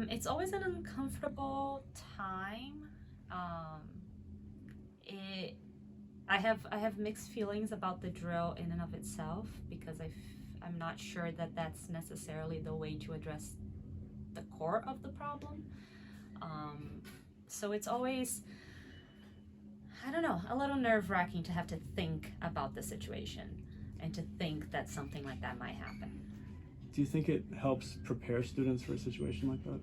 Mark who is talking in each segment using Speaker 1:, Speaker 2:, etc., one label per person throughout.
Speaker 1: It's always an uncomfortable time. Um, it, I have mixed feelings about the drill in and of itself because I'm not sure that that's necessarily the way to address the core of the problem. Um, so it's always, I don't know, a little nerve-wracking to have to think about the situation and to think that something like that might happen.
Speaker 2: Do you think it helps prepare students for a situation like that?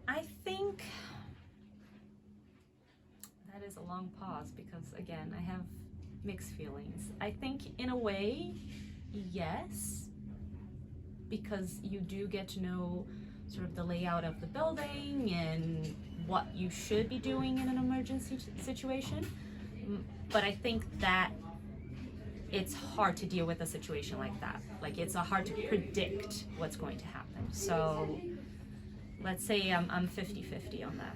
Speaker 1: I think that is a long pause because, again, I have mixed feelings. I think, in a way, yes, because you do get to know sort of the layout of the building and what you should be doing in an emergency situation. But I think that it's hard to deal with a situation like that. Like, it's hard to predict what's going to happen. So let's say I'm 50-50 on that.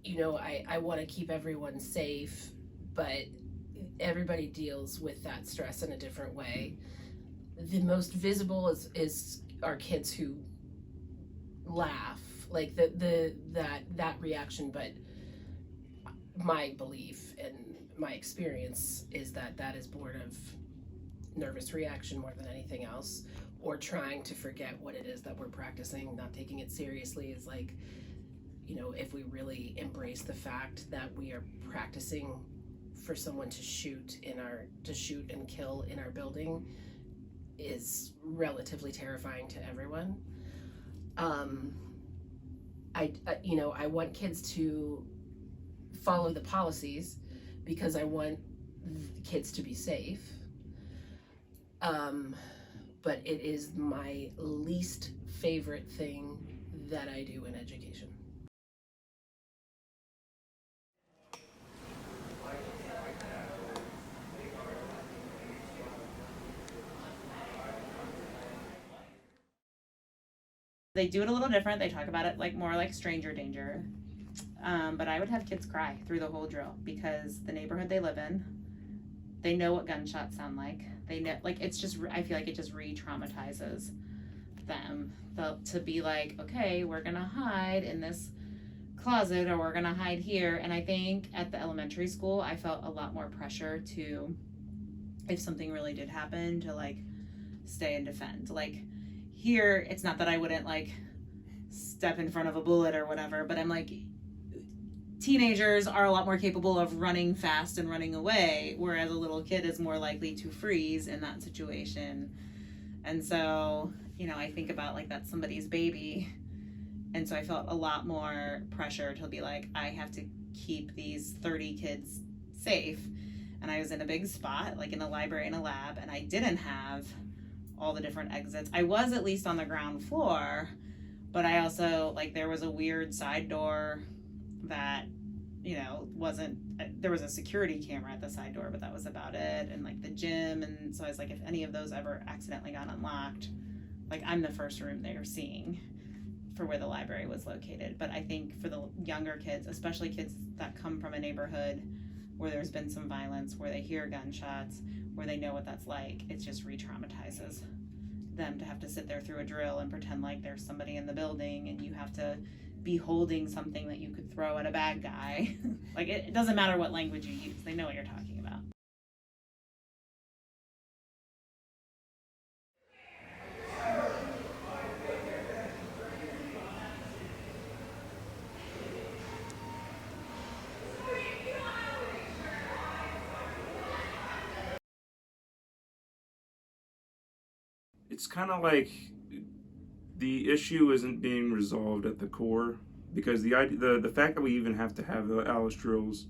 Speaker 3: You know, I want to keep everyone safe, but everybody deals with that stress in a different way. The most visible is our kids who laugh, like that reaction. But my belief and my experience is that that is born of nervous reaction more than anything else, or trying to forget what it is that we're practicing, not taking it seriously. Is like, you know, if we really embrace the fact that we are practicing for someone to shoot and kill in our building is relatively terrifying to everyone. I want kids to follow the policies because I want kids to be safe. But it is my least favorite thing that I do in education.
Speaker 4: They do it a little different. They talk about it like more like stranger danger. But I would have kids cry through the whole drill because the neighborhood they live in, they know what gunshots sound like. They know, like, it's just, I feel like it just re-traumatizes them to be like, okay, we're gonna hide in this closet or we're gonna hide here. And I think at the elementary school, I felt a lot more pressure to, if something really did happen, to like stay and defend. Like, here, it's not that I wouldn't like step in front of a bullet or whatever, but I'm like, teenagers are a lot more capable of running fast and running away, whereas a little kid is more likely to freeze in that situation. And so, you know, I think about like that's somebody's baby. And so I felt a lot more pressure to be like, I have to keep these 30 kids safe. And I was in a big spot, like in a library and a lab, and I didn't have all the different exits. I was at least on the ground floor, but I also, like, there was a weird side door that, you know, there was a security camera at the side door, but that was about it. And like the gym. And so I was like, if any of those ever accidentally got unlocked, like I'm the first room they were seeing for where the library was located. But I think for the younger kids, especially kids that come from a neighborhood where there's been some violence, where they hear gunshots, where they know what that's like, it just re-traumatizes them to have to sit there through a drill and pretend like there's somebody in the building and you have to be holding something that you could throw at a bad guy. Like, it doesn't matter what language you use, they know what you're talking about.
Speaker 5: It's kind of like the issue isn't being resolved at the core, because the fact that we even have to have the Alice drills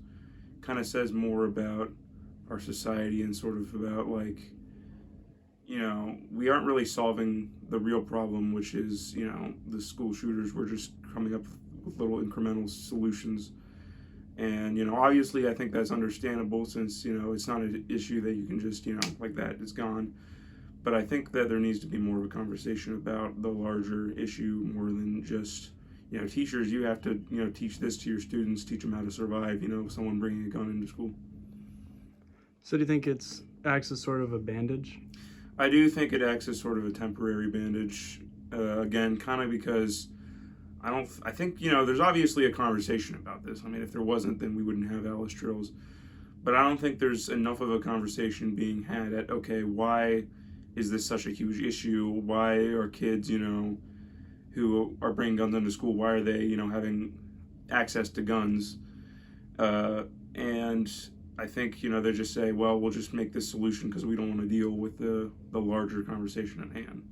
Speaker 5: kind of says more about our society and sort of about, like, you know, we aren't really solving the real problem, which is, you know, the school shooters. We're just coming up with little incremental solutions. And, you know, obviously I think that's understandable since, you know, it's not an issue that you can just, you know, like that, it's gone. But I think that there needs to be more of a conversation about the larger issue more than just, you know, teachers, you have to, you know, teach this to your students, teach them how to survive, you know, someone bringing a gun into school.
Speaker 2: So do you think it acts as sort of a bandage?
Speaker 5: I do think it acts as sort of a temporary bandage. again, kind of because I think, you know, there's obviously a conversation about this. I mean, if there wasn't, then we wouldn't have Alice drills. But I don't think there's enough of a conversation being had at, okay, why is this such a huge issue? Why are kids, you know, who are bringing guns into school, why are they, you know, having access to guns? And I think, you know, they just say, well, we'll just make this solution because we don't want to deal with the larger conversation at hand.